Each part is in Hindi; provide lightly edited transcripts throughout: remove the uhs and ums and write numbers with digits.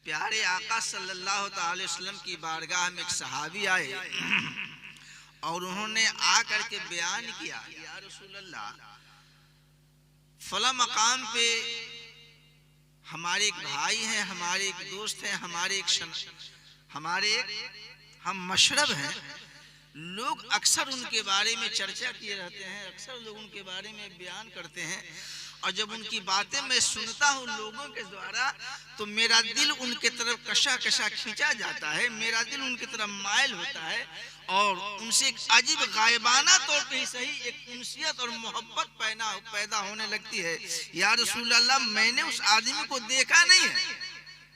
प्यारे आका सल्लल्लाहु अलैहि वसल्लम की बारगाह में एक सहाबी आए और उन्होंने आकर के बयान किया, या रसूल अल्लाह, फला मकाम पे हमारे एक भाई हैं, हमारे एक दोस्त हैं, हमारे हम मशरब हैं, लोग अक्सर उनके बारे में चर्चा किए रहते हैं, अक्सर लोग उनके बारे में बयान करते हैं, और जब उनकी बातें मैं सुनता हूँ लोगों के द्वारा तो मेरा दिल उनके तरफ कशा कशा खींचा जाता है, मेरा दिल उनकी तरफ मायल होता है और उनसे एक अजीब गायबाना तौर पे ही सही एक उनसियत और मोहब्बत पैदा होने लगती है। या रसूल अल्लाह, मैंने उस आदमी को देखा नहीं है।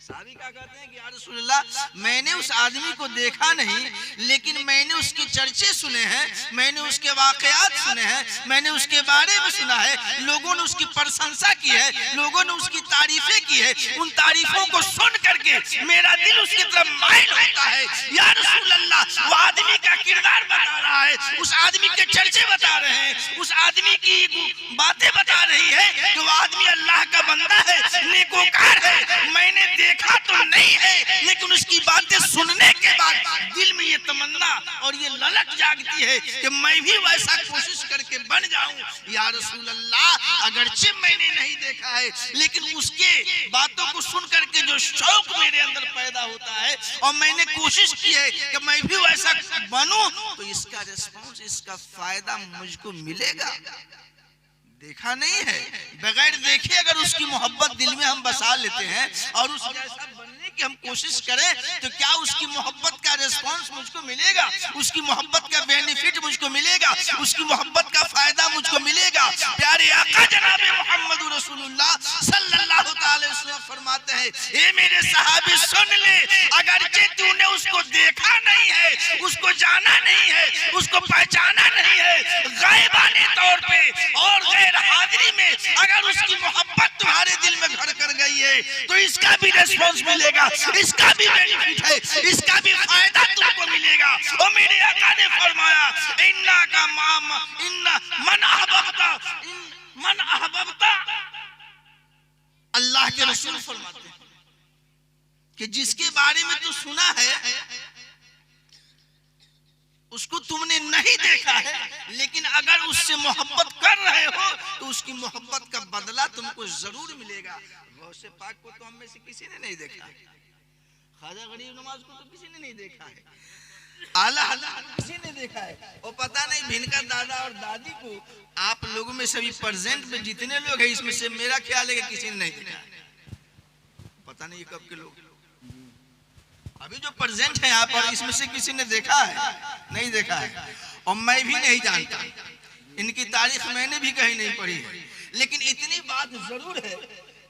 साहबी क्या कहते हैं कि या रसूल अल्लाह, मैंने उस आदमी को देखा नहीं, लेकिन मैंने उसके चर्चे सुने हैं, मैंने उसके वाकयात सुने हैं, मैंने उसके बारे में सुना है, लोगों ने उसकी प्रशंसा की है, लोगों ने उसकी तारीफें की है। उन तारीफों को सुन करके मेरा दिल उसकी तरफ माइल होता है। या रसूल अल्लाह, वो आदमी का किरदार बता रहा है, उस आदमी के चर्चे बता रहे हैं, उस आदमी की बातें बता रही है कि वो आदमी अल्लाह का बंदा है, नेकोकार है। मैंने देखा तो नहीं है, लेकिन उसकी बातें सुनने के बाद दिल में ये तमन्ना और ये ललक जागती है कि मैं भी वैसा कोशिश करके बन जाऊं। या रसूल अल्लाह, अगरचे मैंने नहीं देखा है, लेकिन उसके बातों को सुन करके जो शौक मेरे अंदर पैदा होता है और मैंने कोशिश की है कि मैं भी वैसा बनूं, तो इसका रिस्पॉन्स, इसका फायदा मुझको मिलेगा। देखा नहीं है, बगैर देखे अगर उसकी मोहब्बत दिल में हम बसा लेते हैं और उस जैसा बनने की हम कोशिश करें, तो क्या उसकी मोहब्बत का रिस्पांस मुझको मिलेगा, उसकी मोहब्बत का बेनिफिट मुझको मिलेगा, उसकी मोहब्बत का फायदा मुझको मिलेगा। प्यारे आका जनाब मोहम्मद रसूलुल्लाह सल्लल्लाहु अलैहि वसल्लम फरमाते हैं, ए मेरे सहाबी सुन ले, अगर तूने उसको देखा नहीं है, उसको जाना नहीं है, उसको पहचाना नहीं है, गायबाने तौर पे और गैर हाजिरी में अगर उसकी मोहब्बत तुम्हारे दिल में घर कर गई है, तो इसका भी रिस्पांस मिलेगा, इसका भी बेनिफिट है, इसका भी फायदा तुमको मिलेगा। और मेरे आका ने फरमाया, इन्ना का मामा इन्ना मन अहबब्ता, अल्लाह के रसूल फरमाते हैं कि जिसके बारे में तू सुना है उसको तुमने नहीं देखा है, लेकिन अगर उससे मोहब्बत कर रहे हो तो उसकी मोहब्बत का बदला तुमको जरूर मिलेगा। गौसे पाक को तो हम में से किसी ने नहीं देखा है, ख्वाजा गरीब नवाज को तो किसी ने नहीं देखा है, आला हज़रत किसी ने देखा है, और पता नहीं भिनका दादा और दादी को आप लोगों में सभी प्रेजेंट में जितने लोग हैं, इसमें से मेरा ख्याल है कि किसी ने नहीं देखा है। पता नहीं कब के लोग अभी जो प्रेजेंट है यहाँ पर, इसमें से किसी ने देखा है? नहीं देखा है, और मैं भी नहीं जानता, इनकी तारीख मैंने भी कहीं नहीं पढ़ी है। लेकिन इतनी बात जरूर है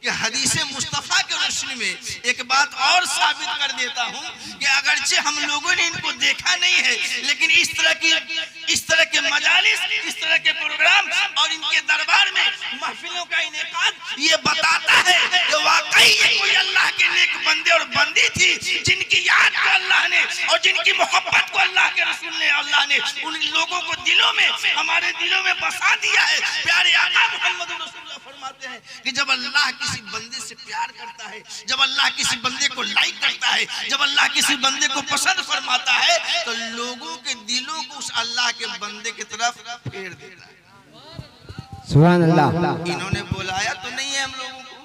कि हदीस मुस्तफा के रोशनी में एक बात और साबित कर देता हूँ कि अगरचे हम लोगों ने इनको देखा नहीं है, लेकिन इस तरह के मजालिस, इस तरह के प्रोग्राम और इनके दरबार में महफिलों का इनेकाद ये बताता है कि वाकई ये कोई अल्लाह के नेक बंदे और बंदी थी, जिनकी याद को अल्लाह ने और जिनकी मोहब्बत को अल्लाह के रसूल ने, अल्लाह ने उन लोगों को दिलों में, हमारे दिलों में बसा दिया है। प्यारे आका मोहम्मद रसूलुल्लाह फरमाते हैं कि जब अल्लाह किसी बंदे से प्यार करता है, जब अल्लाह किसी बंदे को लाइक करता है, जब अल्लाह किसी बंदे को पसंद फरमाता है, तो लोगों के दिलों को उस अल्लाह के बंदे की तरफ फेर देता है। सुभान अल्लाह। इन्होंने बुलाया तो नहीं है, हम लोगों को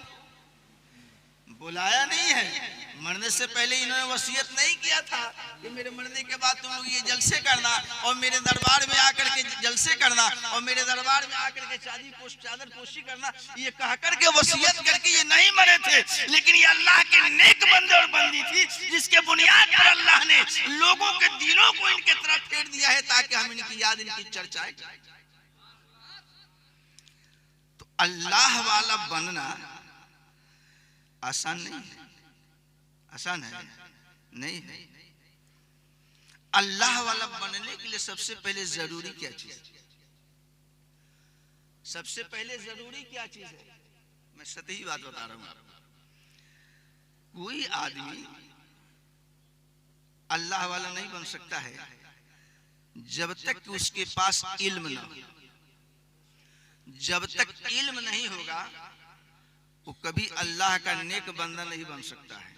बुलाया नहीं है, मरने से पहले इन्होंने वसीयत नहीं किया था कि मेरे मरने के बाद तुम लोग ये जलसे करना और मेरे दरबार में आकर के जलसे करना और मेरे दरबार में आकर के चादर पोशी करना, ये कह करके वसीयत करके ये नहीं मरे थे। लेकिन ये अल्लाह के नेक बंदे और बंदी थी, जिसके बुनियाद पर अल्लाह ने लोगों के दिलों को इनके तरफ फेर दिया है ताकि हम इनकी याद, इनकी चर्चाएं। तो अल्लाह वाला बनना आसान नहीं है, आसान है नहीं है। अल्लाह वाला बनने के लिए सबसे पहले जरूरी क्या चीज, सबसे पहले जरूरी क्या चीज है? मैं सही बात बता रहा हूं। कोई आदमी अल्लाह वाला नहीं बन सकता है जब तक कि उसके पास इल्म न हो। जब तक इल्म नहीं होगा वो कभी अल्लाह का नेक बंदा नहीं बन सकता है।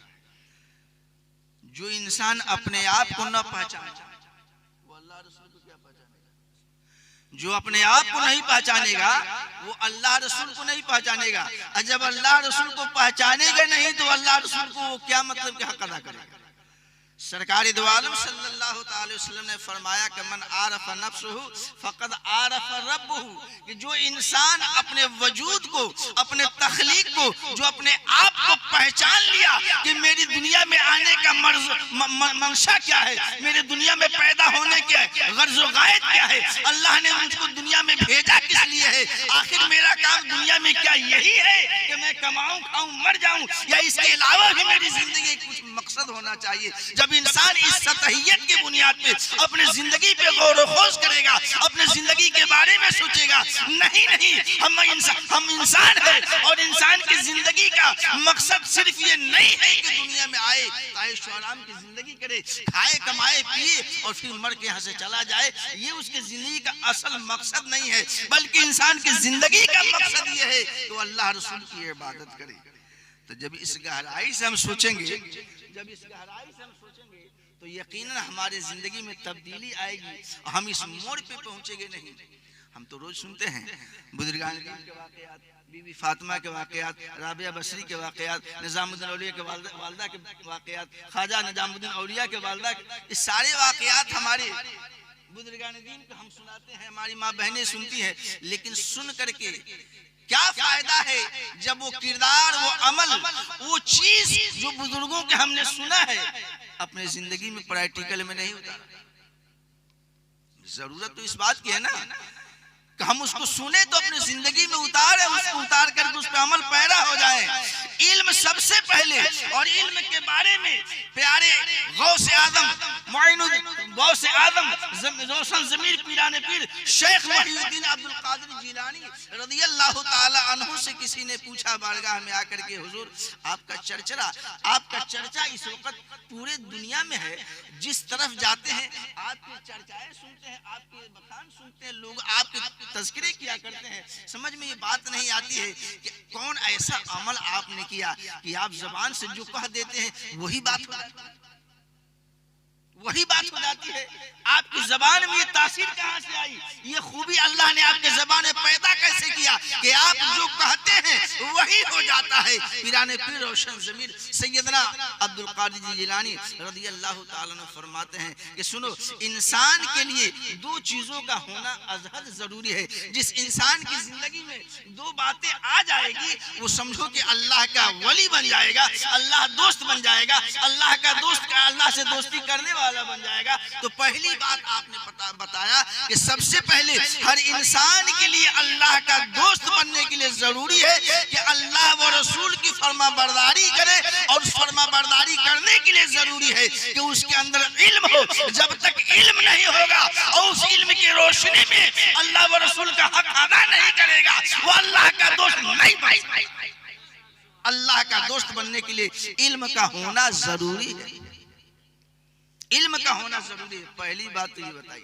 जो इंसान अपने आप को न पहचाने वो अल्लाह रसूल को क्या पहचानेगा? जो अपने आप को नहीं पहचानेगा वो अल्लाह रसूल को नहीं पहचानेगा। और जब अल्लाह रसूल को पहचानेगा नहीं तो अल्लाह रसूल को क्या मतलब कि हक अदा करेगा? सरकार दो आलम सल्लल्लाहु अलैहि वसल्लम ने फरमाया कि मन आरफ नफ्सहु फक़द आरफ रब्बहु, कि जो इंसान अपने वजूद को, अपने तख्लीक को, जो अपने आप को पहचान लिया कि मेरी दुनिया में आने का मंशा क्या है, मेरे दुनिया में पैदा होने क्या है, गर्ज व गायत क्या है, अल्लाह ने मुझको दुनिया में भेजा किस लिए है, आखिर मेरा काम दुनिया में क्या यही है कि मैं कमाऊं, खाऊं, मर जाऊं, या इसके अलावा भी मेरी जिंदगी कुछ मकसद होना चाहिए? जब इंसान इस सतहियत की बुनियाद पे अपने जिंदगी पे गौर व खोज करेगा, अपने जिंदगी के बारे में सोचेगा, नहीं हम इंसान है और इंसान की जिंदगी का मकसद सिर्फ ये नहीं है कि दुनिया में आए, ऐश व आराम की जिंदगी करे, खाए, कमाए, पिए और फिर मर के यहाँ से चला जाए, ये उसकी जिंदगी का असल मकसद नहीं है, बल्कि इंसान की जिंदगी का मकसद ये है कि वो अल्लाह रसूल की इबादत करे। तो जब इस गहराई से हम सोचेंगे, तो यकीनन हमारे जिंदगी में तब्दीली आएगी और हम इस मोड़ पे पहुंचेंगे नहीं। हम तो रोज सुनते हैं बुजुर्गान के वाकयात, बीबी फातिमा के वाकयात, राबिया बसरी के वाकयात, निजामुद्दीन औलिया के वालदा के वाकयात, ख्वाजा निजामुद्दीन औलिया के वालदा, इस सारे वाकयात हमारे बुजुर्गान दीन को हम सुनाते हैं, हमारी माँ बहनें सुनती हैं, लेकिन सुन करके क्या फायदा है जब वो किरदार, वो अमल, वो चीज जो बुजुर्गों के हमने सुना है अपने जिंदगी में प्रैक्टिकल में नहीं उतारा। जरूरत तो इस बात की है ना कि हम उसको सुने तो अपनी जिंदगी में उतारे, उसको उतार करके उस पर अमल पैदा हो जाए। इल्म सबसे पहले, और इल्म के बारे में प्यारे गौसे आदम, गौसे आदम रोशन ज़मीर पीराने पीर शेख मुहीउद्दीन अब्दुल कादिर जिलानी रदियल्लाहु ताला अन्हु से किसी ने पूछा बारगाह में आकर के, हुजूर आपका चर्चा इस वक्त पूरे दुनिया में है, जिस तरफ जाते हैं आपकी चर्चाएं सुनते हैं, आपके बखान सुनते हैं, लोग आपके तज़किरे किया करते हैं, समझ में ये बात नहीं आती है कि कौन ऐसा अमल आपने किया कि आप जबान से जो कह देते हैं वही बात हो जाती है। आपकी जबान में ये तासीर कहां से आई, ये खूबी अल्लाह ने आपके जबान में पैदा कैसे किया कि आप जो कहते हैं वही हो जाता है। पीराने पीर रोशन ज़मीर सैयदना अब्दुल कादिर जिलानी रदियल्लाहु ताला अन्हु फरमाते हैं कि सुनो, इंसान के लिए दो चीजों का होना अजहद जरूरी है। जिस इंसान की जिंदगी में दो बातें आ जाएगी वो समझो कि अल्लाह का वली बन जाएगा, अल्लाह दोस्त बन जाएगा, अल्लाह का दोस्त का अल्लाह से दोस्ती करने वाला बन जाएगा। तो पहली बात आपने बताया कि सबसे पहले हर इंसान के लिए अल्लाह का दोस्त बनने के लिए जरूरी है कि अल्लाह व रसूल की फरमाबरदारी करे, और फरमाबरदारी करने के लिए जरूरी है कि उसके अंदर इल्म हो। जब तक इल्म नहीं होगा और उस इल्म की रोशनी में अल्लाह व रसूल का हक अदा नहीं करेगा, वो अल्लाह का दोस्त नहीं बन पाएगा। अल्लाह का दोस्त बनने के लिए इल्म का होना जरूरी है, इल्म का होना जरूरी है। पहली बात तो ये बताई,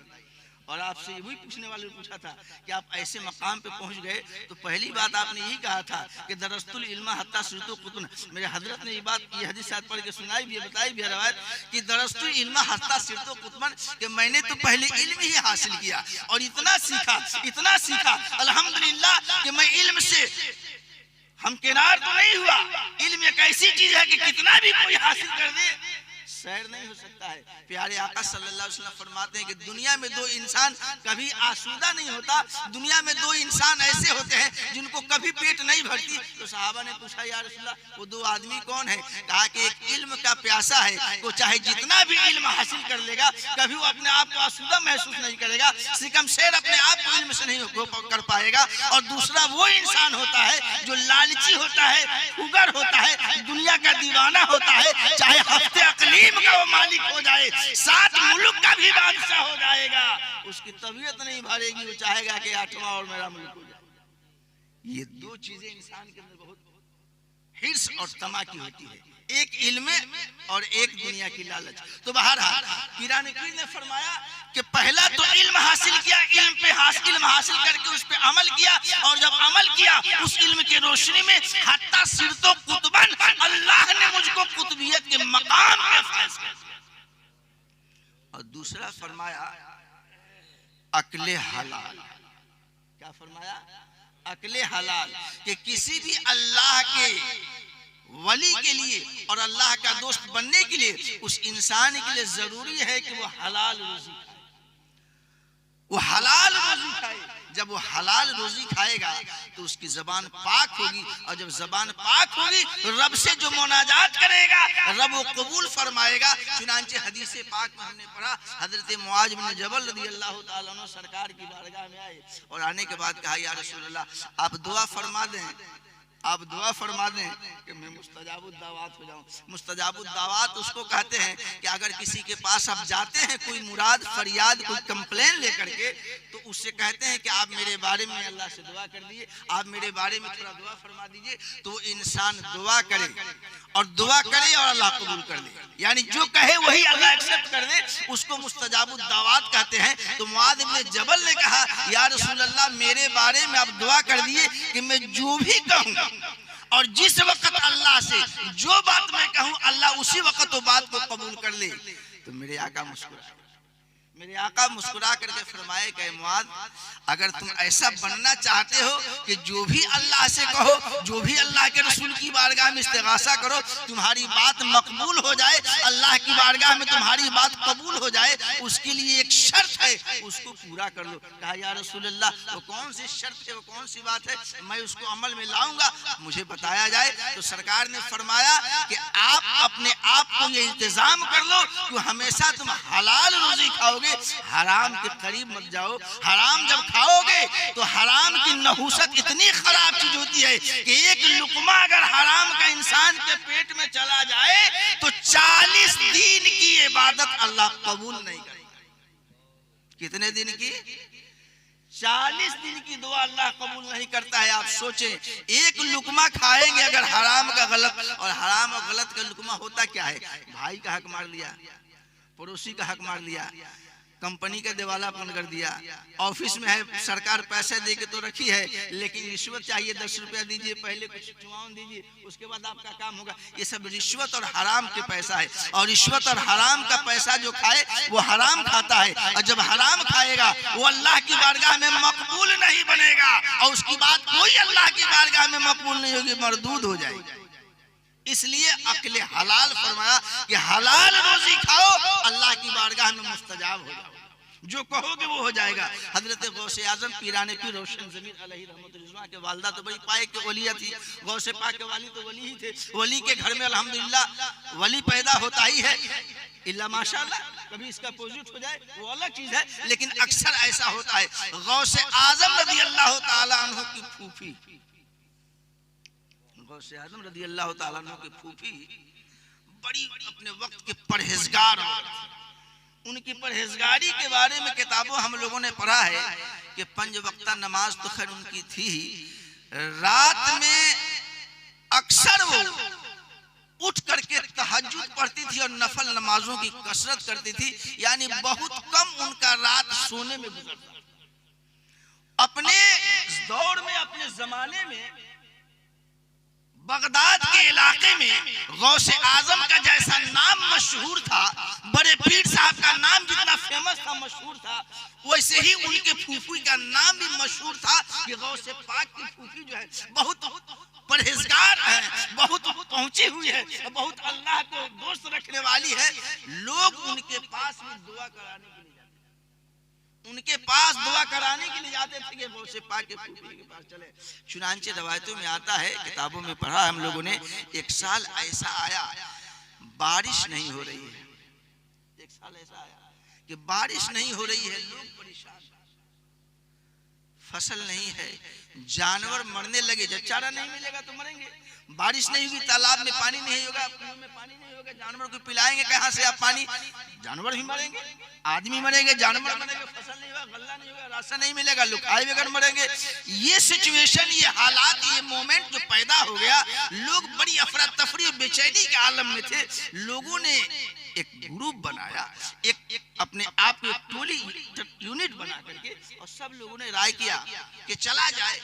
और आपसे वही पूछने वाले ने पूछा था कि आप ऐसे मकाम पे पहुंच गए, तो पहली बात आपने यही कहा था कि दरस्तुल इल्मा हत्ता सुरतु कुतुन। मेरे हजरत ने ये बात, ये हदीस साथ पढ़ के सुनाई भी है, बताई भी है रवायत कि दरस्तुल इल्मा हत्ता सुरतु कुतुन, कि मैंने तो पहले इल्म ही हासिल किया और इतना सीखा अल्हम्दुलिल्लाह कि मैं इल्म से हमकिनार तो नहीं हुआ। इल्म एक ऐसी चीज है कि कितना भी कोई हासिल कर दे सैर नहीं हो सकता है। प्यारे आका सल्लल्लाहु अलैहि वसल्लम फरमाते हैं कि दुनिया में दो इंसान कभी आसूदा नहीं होता, दुनिया में दो इंसान ऐसे होते हैं जिनको कभी पेट नहीं भरती। तो सहाबा ने पूछा, या रसूलल्लाह वो दो आदमी कौन है? कहा कि एक इल्म का प्यासा है, वो चाहे जितना भी इल्म हासिल कर लेगा कभी वो अपने आप को आसूदा महसूस नहीं करेगा, सिकम शेर अपने आप को इल्म से नहीं कर पाएगा। और दूसरा वो इंसान होता है जो लालची होता है, उगर होता है, दुनिया का दीवाना होता है, चाहे हफ्ते अकलीम का वो मालिक हो जाए, 7 मुल्क का भी बादशाह हो जाएगा, उसकी तबीयत नहीं भरेगी, वो चाहेगा कि 8वां और मेरा मुल्क हो जाए। ये दो चीजें इंसान के अंदर बहुत हिर्स और तमा की होती है, एक इल्म और एक दुनिया की लालच। तो बहरहाल पीराने पीर ने फरमाया कि पहला तो इल्म हासिल किया, इल्म हासिल करके उस पे अमल किया, और जब अमल किया उस इल्म की रोशनी में हत्ता सिरतो कुतुबन, अल्लाह ने मुझको कुतुबियत के मकाम पे फैज किया। और दूसरा फरमाया अकले हलाल। क्या फरमाया? अकले हलाल, कि किसी भी अल्लाह के वली के लिए और अल्लाह का दोस्त बनने के लिए उस इंसान के लिए जरूरी है कि वो हलाल रोजी खाए, वो हलाल रोजी खाए। जब वो हलाल रोजी खाएगा तो उसकी जबान पाक होगी, और जब जबान पाक होगी तो रब से जो मुनाजात करेगा रब वो कबूल फरमाएगा। चुनांचे हदीस पाक में हमने पढ़ा, हजरत मुआज बिन जबल रज़ी अल्लाह ताला अन्हु सरकार की बारगाह में आए और आने के बाद कहा, या रसूल अल्लाह, आप दुआ फरमा दें, आप दुआ फरमा दें कि मैं मुस्तजाबुद दावत हो जाऊं। मुस्तजाबुद दावत उसको कहते हैं कि अगर किसी के पास आप जाते हैं कोई मुराद फरियाद कोई कंप्लेन लेकर के, तो उससे कहते हैं कि आप मेरे बारे में अल्लाह से दुआ कर दीजिए, आप मेरे बारे में थोड़ा दुआ फरमा दीजिए। तो इंसान दुआ करे और दुआ करे और अल्लाह कबूल कर दे, यानी जो कहे वही अल्लाह एक्सेप्ट कर दे, उसको मुस्तजाबुद दावत कहते हैं। तो मुआद इब्न जबल ने कहा, या रसूल अल्लाह, मेरे बारे में आप दुआ कर दिए कि मैं जो भी कहूँ और जिस वक्त अल्लाह से जो बात मैं कहूं अल्लाह उसी वक्त वो बात को कबूल कर ले। तो मेरे आका मुस्कुरा करके फरमाए कि मुआद, अगर तुम ऐसा बनना चाहते हो कि जो भी अल्लाह से कहो, जो भी अल्लाह के रसूल की बारगाह में इस्तिगासा करो, तुम्हारी बात मकबूल हो जाए, अल्लाह की बारगाह में तुम्हारी बात कबूल हो जाए, उसके लिए एक शर्त है, उसको पूरा कर लो। कहा, या रसूल अल्लाह, वो कौन सी शर्त है, वो कौन सी बात है, मैं उसको अमल में लाऊंगा, मुझे बताया जाए। तो सरकार ने फरमाया कि आप अपने आप को ये इंतजाम कर लो कि हमेशा तुम हलाल रोजी खाओगे, हराम के करीब मत जाओ। हराम जब खाओगे तो हराम की नहुसत इतनी खराब चीज होती है कि एक लुकमा अगर हराम का इंसान के पेट में चला जाए तो 40 दिन की इबादत अल्लाह कबूल नहीं करेगा। कितने दिन की? 40 दिन की दुआ अल्लाह कबूल नहीं करता है। आप सोचें, एक लुकमा खाएंगे अगर हराम का गलत, और हराम और गलत का लुकमा होता क्या है? भाई का हक मार लिया, पड़ोसी का हक मार लिया, कंपनी का दिवालापन कर दिया, ऑफिस में है सरकार पैसे दे के तो रखी है लेकिन रिश्वत चाहिए, 10 रुपया दीजिए, पहले कुछ चुमावन दीजिए, उसके बाद आपका काम होगा। ये सब रिश्वत और हराम के पैसा है, और रिश्वत और हराम का पैसा जो खाए वो हराम खाता है, और जब हराम खाएगा वो अल्लाह की बारगाह में मकबूल नहीं बनेगा, और उसकी बात कोई अल्लाह की बारगाह में मकबूल नहीं होगी, मरदूद हो जाएगी। इसलिए अकले हलाल फरमाया कि हलाल रोजी खाओ, अल्लाह की बारगाह में मुस्तजाब हो जाओ, जो कहोगे वो हो जाएगा। हजरत गौसे आजम पीराने पीर रोशन ज़मीन अलैहि रहमतुल्लाह के वालदा तो बड़ी पाए के वलिया थी, गौसे पाक के वाली तो वली ही थे। वली के घर में अल्हम्दुलिल्लाह वली पैदा होता ही है, इल्ला माशाअल्लाह, कभी इसका पोजिट हो जाए वो अलग चीज है, लेकिन अक्सर ऐसा होता है। गौसे आजम रज़ी अल्लाह ताला अन्हु की फूफी, गौसे आजम रज़ी अल्लाह ताला अन्हु की फूफी बड़ी अपने वक्त के परहेजगार, उनकी परहेजगारी के बारे में किताबों हम लोगों ने पढ़ा है कि 5 वक्ता नमाज तो खैर उनकी थी, रात में अक्सर वो उठ करके तहज्जुद पढ़ती थी और नफल नमाजों की कसरत करती थी, यानी बहुत कम उनका रात सोने में गुजरता। अपने दौर में, अपने जमाने में बगदाद के इलाके में गौसे आजम का जैसा नाम मशहूर था, बड़े पीर साहब का नाम जितना फेमस था, मशहूर था, वैसे ही उनके फूफी का नाम भी मशहूर था कि गौसे पाक की फूफी जो है बहुत परहेजगार है, बहुत पहुंची हुई है, बहुत अल्लाह को दोस्त रखने वाली है। लोग उनके पास में दुआ कराने के लिए जाते, उनके पास दुआ कराने के लिए जाते थे कि गौसे पाक के फूफी के पास चले। चुनांचे रवायतों में आता है, किताबों में पढ़ा हम लोगों ने, एक साल ऐसा आया बारिश नहीं हो रही है, एक साल ऐसा आया कि बारिश नहीं हो रही है, लोग परेशान, फसल नहीं है, जानवर मरने लगे, जब चारा नहीं मिलेगा तो मरेंगे, बारिश नहीं होगी, तालाब में पानी नहीं होगा, कुएं में पानी नहीं होगा, जानवर को पिलाएंगे कहां से आप पानी, जानवर भी मरेंगे, आदमी मरेंगे, जानवर मरेंगे, फसल नहीं होगा, गल्ला नहीं होगा, राशन नहीं मिलेगा, लोग आए बगैर मरेंगे। ये सिचुएशन, ये हालात, ये मोमेंट जो पैदा हो गया, लोग बड़ी अफरा तफरी बेचैनी के आलम में थे। लोगों ने एक ग्रुप बनाया, एक अपने आप को टोली यूनिट बना करके, और सब लोगों ने राय किया कि चला जाए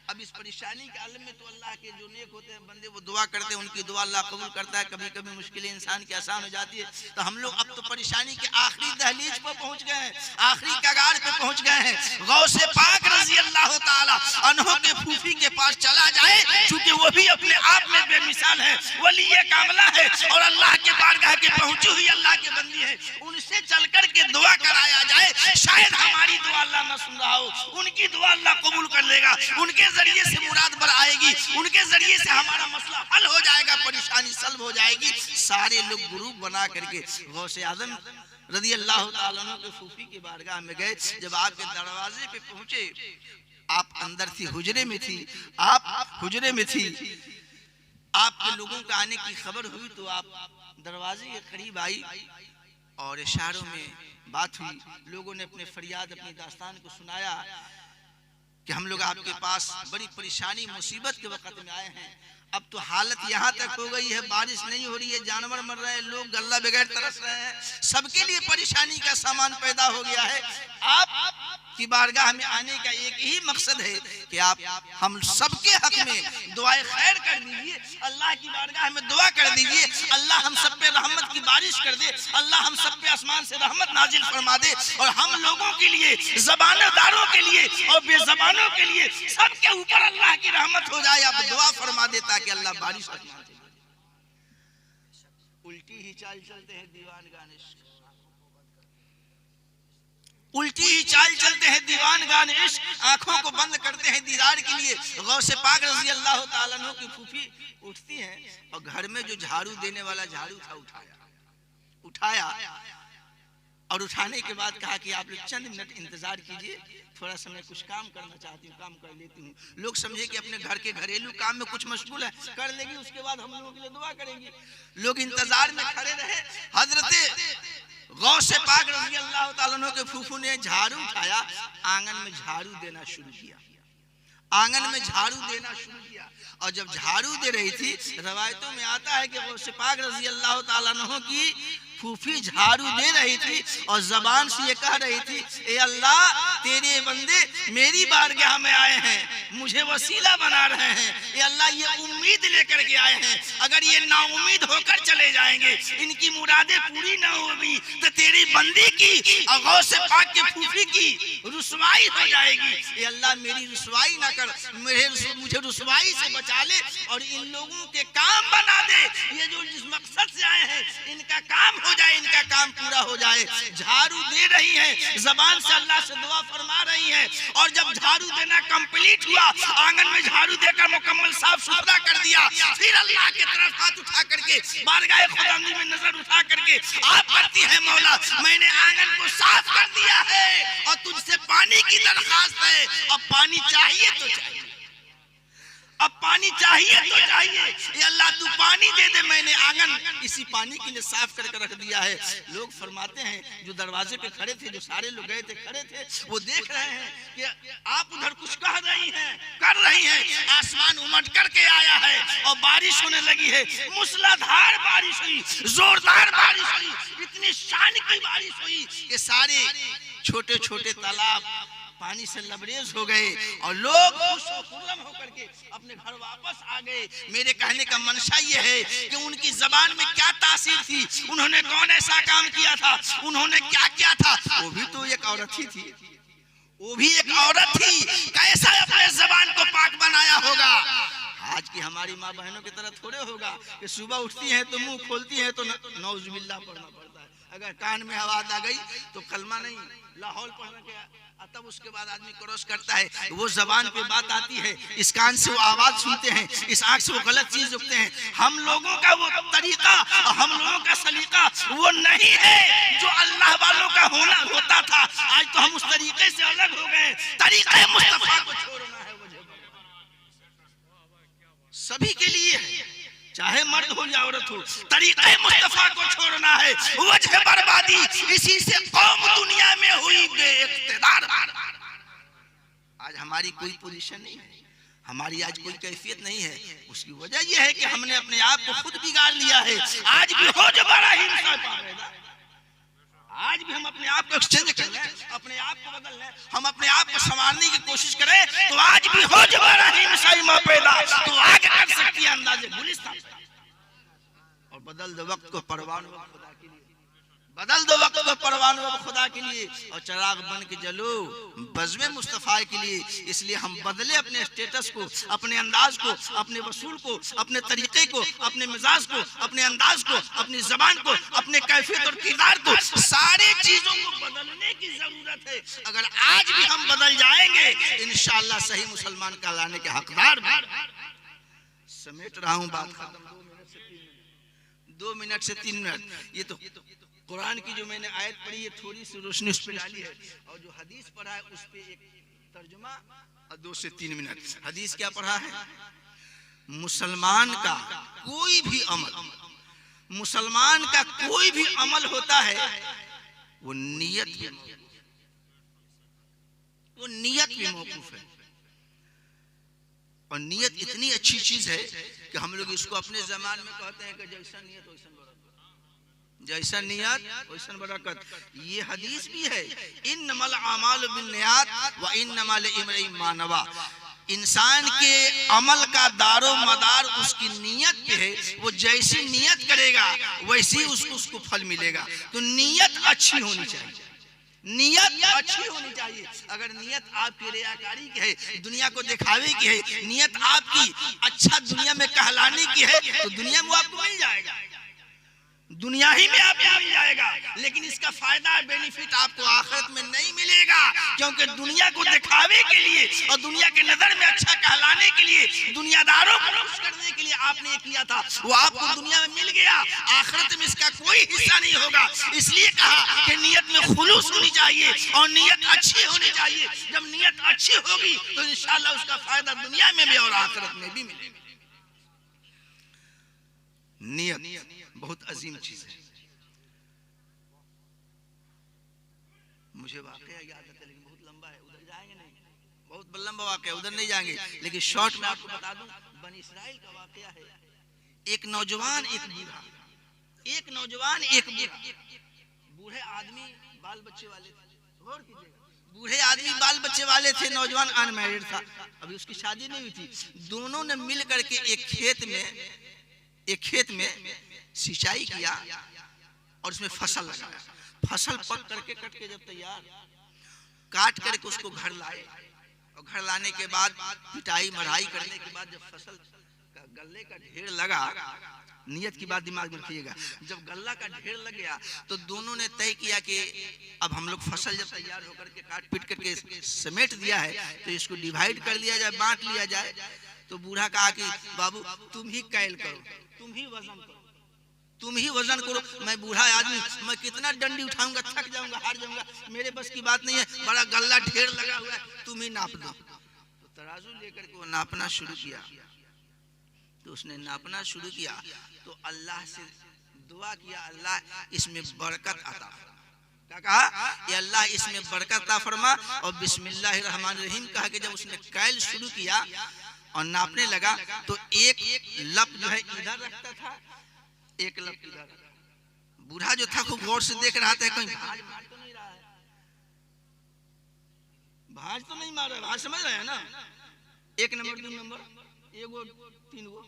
अब इस परेशानी के आलम में तो अल्लाह के जो नेक होते हैं बंदे वो दुआ करते हैं, उनकी दुआ अल्लाह कबूल करता है। कभी कभी मुश्किलें इंसान की आसान हो जाती है। तो हम लोग अब तो परेशानी के आखिरी दहलीज पर पहुंच गए हैं, आखिरी कगार पे पहुंच गए हैं। गौसे पाक रजी अल्लाह ताला अन्हो के फूफी के पास चला जाए, चूंकि वो भी अपने आप में बेमिसाल है, वली कामला है और अल्लाह के बारगाह के पहुंची हुई अल्लाह के बंदी है। उनसे चल कर के दुआ कराया जाए, शायद हमारी दुआ अल्लाह न सुन रहा हो, उनकी दुआ अल्लाह कबूल कर लेगा, उनके जरिए से मुराद बर आएगी, उनके जरिए से हमारा मसला हल हो जाएगा, परेशानी सल्व हो जाएगी। सारे लोग ग्रुप बना करके गौसे आजम रज़ी अल्लाह ताला अन्हु के फूफी की बारगाह में गए। जब आपके दरवाजे पे पहुंचे, आप अंदर थी, हुजरे में थी, आप हुजरे में थी, आपके लोगों का आने की खबर हुई तो आप दरवाजे के करीब आई और इशारों में बात हुई। लोगों ने अपने फरियाद, अपनी दास्तान को सुनाया कि हम लोग आपके पास बड़ी परेशानी मुसीबत के वक्त में आए हैं। अब तो हालत यहाँ तक हो गई है, बारिश नहीं हो रही है, जानवर मर रहे हैं, लोग गल्ला बगैर तरस रहे हैं, सबके लिए परेशानी का सामान पैदा हो गया है। आप की बारगाह में आने का एक ही मकसद है कि आप हम सबके हक में दुआए खैर कर दीजिए, अल्लाह की बारगाह में दुआ कर दीजिए, अल्लाह हम सब पे रहमत की बारिश कर दे, अल्लाह हम सब पे आसमान से रहमत नाजिल फरमा दे और हम लोगों के लिए, ज़बानदारों के लिए और बेज़बानों के लिए सबके ऊपर अल्लाह की रहमत हो जाए। आप दुआ फरमा दे ताकि अल्लाह बारिश फरमा दे। उल्टी ही चाल चलते हैं दीवान गाने, उल्टी ही चाल चलते हैं दीवान गाने इश्क, आंखों को बंद करते हैं दीदार के लिए। गौसे पाक रज़ी अल्लाह ताला अन्हु की फूफी उठती हैं और घर में जो झाड़ू देने वाला झाड़ू था उठाया और उठाने के बाद कहा कि आप लोग चंद मिनट इंतजार कीजिए, थोड़ा समय कुछ काम करना चाहती हूँ, काम कर लेती हूँ। लोग समझे कि अपने घर के घरेलू काम में कुछ मशगूल है, कर लेगी, उसके बाद हम लोगों के लिए दुआ करेंगी। लोग इंतजार में खड़े रहे। हजरत गौसे पाक रज़ी अल्लाह ताला अन्हु के फूफू ने झाड़ू उठाया, आंगन में झाड़ू देना शुरू किया, आंगन में झाड़ू देना शुरू किया। और जब झाड़ू दे रही थी, रवायतों में आता है कि गौसे पाक रज़ी अल्लाह ताला अन्हु की फूफी झाड़ू दे रही थी और जबान से ये कह रही थी, ए अल्लाह तेरे बंदे मेरी बारगाह में आए हैं, मुझे वसीला बना रहे हैं, ए अल्लाह ये उम्मीद लेकर के आए हैं, अगर ये नाउम्मीद होकर चले जाएंगे, इनकी मुरादें पूरी ना होगी तो तेरी बंदी की और गौसे पाक के फूफी की रुसवाई हो जाएगी। ए अल्लाह मेरी रुसवाई ना कर, मुझे रुसवाई से बचा ले और इन लोगों के काम बना दे, ये जो जिस मकसद से आए हैं इनका काम हो जाए, इनका काम पूरा हो जाए। झाड़ू दे रही है, जबान से अल्लाह से दुआ फरमा रही है और जब झाड़ू देना कंप्लीट हुआ, आंगन में झाड़ू देकर मुकम्मल साफ सुथरा कर दिया, फिर अल्लाह की तरफ हाथ उठा करके बारगाह खुदावंदी में नजर उठा करके आप करती है, मौला मैंने आंगन को साफ कर दिया है और तुझसे पानी की दरखास्त है, अब पानी चाहिए तो चाहिए, अब पानी चाहिए तो चाहिए, ये अल्लाह तू पानी दे दे, मैंने आंगन इसी पानी के लिए साफ करके रख दिया है। लोग फरमाते हैं जो दरवाजे पे खड़े थे, जो सारे लोग गए थे खड़े थे, वो देख रहे हैं कि आप उधर कुछ कह रही हैं, कर रही हैं, आसमान उमड़ करके आया है और बारिश होने लगी है, मूसलाधार बारिश हुई, जोरदार बारिश हुई, इतनी शान की बारिश हुई कि सारे छोटे छोटे तालाब पानी से लबरेज हो गए और लोग खुर्रम होकर के अपने घर वापस आ गए। मेरे कहने का मंशा ये है कि उनकी जबान में क्या तासीर थी, उन्होंने कौन ऐसा काम किया था, उन्होंने क्या किया था। वो भी तो एक औरत ही थी, वो भी एक औरत थी, कैसा अपने जबान को पाक बनाया होगा। आज की हमारी माँ बहनों की तरह थोड़े होगा कि सुबह उठती हैं तो मुंह खोलती हैं तो नौजुबिल्लाह पढ़ना पड़ता है, अगर कान में आवाज आ गई तो कलमा नहीं लाहौल पढ़ने के तब उसके बाद आदमी क्रॉस करता है। वो जबान पे बात आती है, इस कान से वो आवाज सुनते हैं, इस आंख से वो गलत चीज देखते हैं। हम लोगों का वो तरीका, हम लोगों का सलीका वो नहीं है जो अल्लाह वालों का होता था। आज तो हम उस तरीके से अलग हो गए। तरीका मुस्तफा को छोड़ना है, सभी के लिए है, चाहे मर्द हो या औरत हो, तरीक़े मुस्तफा को छोड़ना है। वजह बर्बादी इसी से कौम दुनिया में हुई बेइख्तिदार। आज हमारी कोई पोजीशन नहीं है, हमारी आज कोई कैफियत नहीं है। उसकी वजह यह है कि हमने अपने आप को खुद बिगाड़ लिया है। आज भी हो जो बड़ा हिंसा, आज भी हम अपने आप को एक्सचेंज कर लें, अपने आप आप को बदल लें, हम अपने आप को संवारने की कोशिश करें तो आज भी हो जबारा ही मिसाई माँ पैदा, तो आगे कर सकती है अंदाजे गुलिस्तान। और बदल दो वक्त को परवान वक्त खुदा के लिए, बदल दो वक्त को परवान वक्त खुदा के लिए, और चराग बन के जलो बज़्म मुस्तफ़ा के लिए। इसलिए हम बदले अपने स्टेटस को, अपने अंदाज को, अपने वसूल को, अपने तरीके को, अपने मिजाज को, अपने अंदाज को, अपनी जबान को, अपने कैफियत और किरदार को, सारी चीजों को बदलने की जरूरत है। अगर आज भी हम बदल जाएंगे इंशाअल्लाह सही मुसलमान कहलाने के हकदार भी। समेट रहा हूं बात खत्म, 2 मिनट से 3 मिनट। ये तो कुरान की जो मैंने आयत पढ़ी है थोड़ी सी रोशनी उस पे डाली है, और जो हदीस पढ़ा है उस पे एक तर्जुमा और 2 से 3 मिनट। हदीस क्या पढ़ा है? मुसलमान का कोई भी अमल, मुसलमान का कोई भी अमल होता है वो नियत पे, वो नियत पे मौकूफ है। और नियत इतनी अच्छी चीज है कि हम लोग इसको अपने जमान में कहते हैं कि जैसा नियत वैसा बरकत, जैसा नियत वैसा बरकत। ये हदीस भी है, इन्नमल आमालु बिन्नियात व इन्नमा लिइम्रिइन मा नवा। इंसान के अमल का दारो मदार उसकी नियत पे है, वो जैसी नियत करेगा वैसी उसको फल मिलेगा। तो नियत अच्छी होनी चाहिए, नियत अच्छी होनी चाहिए। अगर नियत आपकी रियाकारी की है, दुनिया को दिखावे की है, नियत आपकी अच्छा दुनिया में कहलाने की है, तो दुनिया में आपको मिल जाएगा, दुनिया ही में आपको मिल जाएगा। लेकिन इसका फायदा बेनिफिट आपको आखिरत में नहीं मिलेगा, क्योंकि दुनिया को दिखावे के लिए और दुनिया के नजर में अच्छा कहलाने के लिए, दुनियादारों को खुश करने के लिए आपने ये किया था, वो आपको दुनिया में मिल गया, आखिरत में इसका कोई हिस्सा नहीं होगा। इसलिए कहा कि नियत में खुलूस होनी चाहिए और नियत अच्छी होनी चाहिए। जब नियत अच्छी होगी तो इंशाअल्लाह उसका फायदा दुनिया में भी और आखिरत में भी मिलेगा। नियत बहुत अजीम चीज है। मुझे वाकया याद आता है लेकिन बहुत लंबा है, उधर जाएंगे नहीं, बहुत लंबा वाकया, उधर नहीं जाएंगे। लेकिन शॉर्ट में आपको बता दूं, बनी इस्राइल का वाकया है। एक नौजवान एक बूढ़ा, एक नौजवान एक बूढ़े आदमी बाल बच्चे वाले थे। गौर कीजिएगा, बूढ़े आदमी बाल बच्चे वाले थे, नौजवान अनमैरिड था, अभी उसकी शादी नहीं हुई थी। दोनों ने मिल करके एक खेत में सिंचाई किया और उसमें फसल लगाया। फसल पक करके कट के जब तैयार, काट करके उसको घर लाए, और घर लाने के बाद पिटाई मढ़ाई करने के बाद जब फसल का गल्ले का ढेर लगा, नियत की बात दिमाग में रखिएगा, जब गल्ला का ढेर लग गया तो दोनों ने तय किया कि अब हम लोग फसल जब तैयार होकर के काट पीट करके समेट दिया है तो इसको डिवाइड कर लिया जाए, बांट लिया जाए। तो बूढ़ा कहा कि बाबू तुम ही कैल करो, तुम ही वजन करो, तुम ही वजन करो। मैं बूढ़ा आदमी, मैं कितना डंडी उठाऊंगा, थक जाऊंगा, हार जाऊंगा, मेरे बस की बात नहीं है, बड़ा गल्ला ढेर लगा हुआ है, तुम ही नाप दो। तो तराजू लेकर के वो नापना शुरू किया। तो उसने नापना शुरू किया तो अल्लाह से दुआ किया, अल्लाह इसमें बरकत अता फरमा। क्या कहा? ये अल्लाह इसमें बरकत अता फरमा। और बिस्मिल्लाहिर्रहमानिर्रहीम कहा कि जब उसने कैल शुरू किया और नापने लगा तो एक लप जो है इधर रखता था, एक लप इधर। बूढ़ा जो था खूब गौर से देख रहा था, कहीं भाज तो नहीं रहा है, भाज तो नहीं मार रहा, भाज समझ रहे हैं ना, 1 नंबर 2 नंबर, 1 गो 3 गो,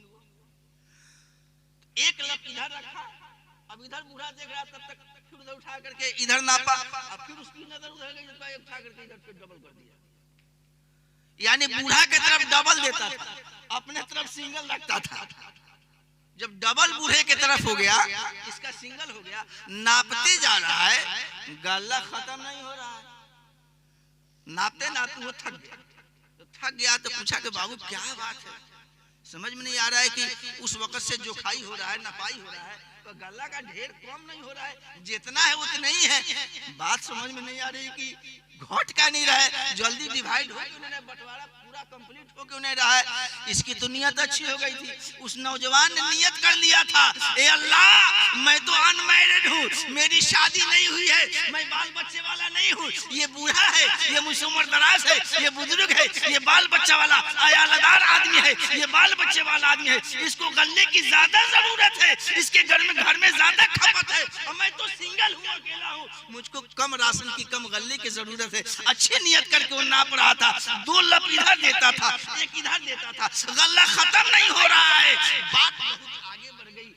एक लप इधर रखा। अब इधर बूढ़ा देख रहा, तब तक फिर उधर उठा करके इधर नापा, अब फिर उसकी नजर उधर गई, उठा करके इधर फिर डबल कर दिया। यानी बूढ़ा की तरफ डबल देता था, अपने तरफ सिंगल रखता था। जब डबल बूढ़े की तरफ हो गया, इसका सिंगल हो गया, नापते जा रहा है, गल्ला खत्म नहीं हो रहा है। नापते नापते वो थक गया, तो थक गया तो पूछा कि बाबू क्या बात है, समझ में नहीं आ रहा है कि उस वक्त से जोखाई हो रहा है, नपाई हो रहा है, तो गल्ला का ढेर कम नहीं हो रहा है, जितना है उतना ही है। बात समझ में नहीं आ रही कि घट का नहीं रहा, जल्दी डिवाइड हो क्यों नहीं, बंटवारा पूरा कंप्लीट हो क्यों नहीं रहा है। इसकी तो नियत अच्छी हो गई थी। उस नौजवान ने नियत कर लिया था, ए अल्लाह मैं तो अनमैरिड हूँ, मेरी शादी नहीं हुई है, मैं बाल बच्चे वाला नहीं हूँ, ये बूढ़ा है, ये मुझसे उम्र दराज है, ये बुजुर्ग है, ये बाल बच्चा वाला अयालदार आदमी है, ये बाल बच्चे वाला आदमी है, इसको गल्ले की ज्यादा जरूरत है, इसके घर में ज्यादा खपत है, और मैं तो सिंगल हूँ, अकेला हूँ, मुझको कम कम राशन की, कम गल्ले की जरूरत है। अच्छी नियत करके वो नाप रहा था, 2 लप इधर देता था, 1 इधर देता था, गल्ला खत्म नहीं हो रहा है। बात बहुत आगे बढ़ गई,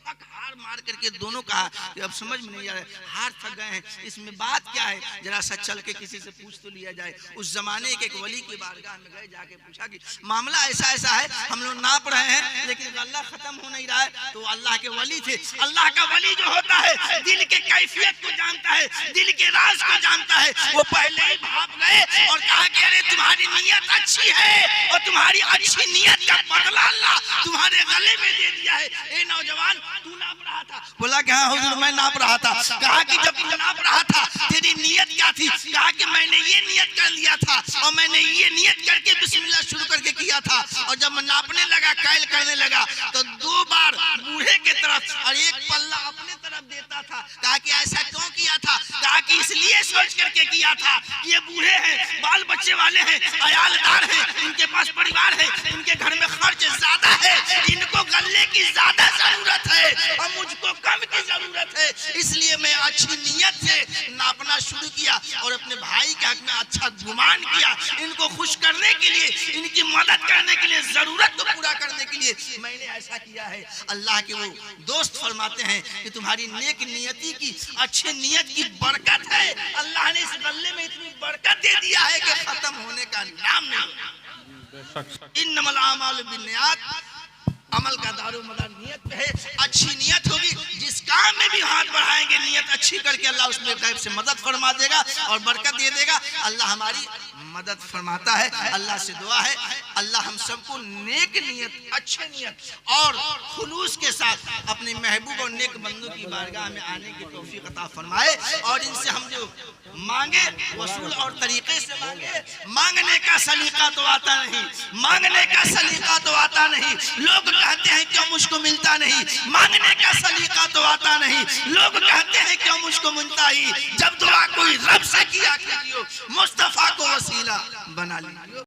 थक हार मार करके दोनों कहा कि अब समझ में नहीं आ रहा है, हार थक गए हैं, इसमें बात क्या है, जरा सा चल के किसी से पूछ तो लिया जाए। उस जमाने के एक वली की बारगाह में गए, जाके पूछा कि मामला ऐसा ऐसा है, हम लोग नाप रहे हैं लेकिन गल्ला खत्म हो नहीं रहा है। तो अल्लाह के वली थे। अल्लाह का वली जो होता है दिल के कैफियत को जानता है, दिल के राज को जानता है। वो पहले ही भाग गए और कहा कि अरे तुम्हारी नीयत अच्छी है और तुम्हारी अच्छी नीयत का बदला अल्लाह तुम्हारे गले में दे दिया है। ए नौजवान, तू नाप रहा था? बोला कि हाँ हुजूर मैं नाप रहा था। कहा कि जब तू नाप रहा था तेरी नीयत क्या थी? कहा कि मैंने ये नियत कर लिया था और मैंने ये नियत करके बिस्मिल्लाह शुरू करके किया था। और जब मैं नापने लगा, कैल करने लगा, तो 2 बार बूढ़े के तरफ और 1 पल्ला अपने तरफ देता था। कहा कि ऐसा क्यों किया था? कहा कि इसलिए सोच करके किया था कि ये बूढ़े हैं, बाल बच्चे वाले हैं, अयालदार हैं, इनके पास परिवार है, इनके घर में खर्च ज्यादा है, इनको गल्ले की ज्यादा जरूरत है और मुझको कम की जरूरत है। इसलिए मैं अच्छी नियत से नापना शुरू किया और अपने भाई के हक में अच्छा गुमान किया। इनको खुश करने के लिए, इनकी मदद करने के लिए, जरूरत को पूरा करने के लिए मैंने ऐसा किया है। अल्लाह के वो दोस्त फरमाते हैं कि तुम्हारी नेक नियति की, अच्छी नियत की बरकत है। अल्लाह ने इस गल्ले में इतनी बरकत दे दिया है कि खत्म होने का नाम नहीं। इन्नमल आमालु बिन्नियात, अमल का दारोमदार नियत पे है। अच्छी नियत होगी, जिस काम में भी हाथ बढ़ाएंगे नियत अच्छी करके अल्लाह उसमें गैब से मदद फरमा देगा और बरकत दे देगा। अल्लाह हमारी मदद फरमाता है। अल्लाह से दुआ है अल्लाह हम सबको नेक नियत, अच्छे नियत और खुलूस के साथ अपने महबूब और नेक बंदों की बारगाह में आने की तौफीक अता फरमाए। और इनसे हम जो मांगे वसूल और तरीके से मांगे। मांगने का सलीका तो आता नहीं, मांगने का सलीका तो आता नहीं। लोग कहते हैं क्यों मुझको मिलता नहीं, मांगने का सलीका तो आता नहीं। लोग कहते हैं क्यों मुझको मिलता ही, जब दुआ कोई रब से किया कीजिए, मुस्तफा को वसीला बना लीजिए।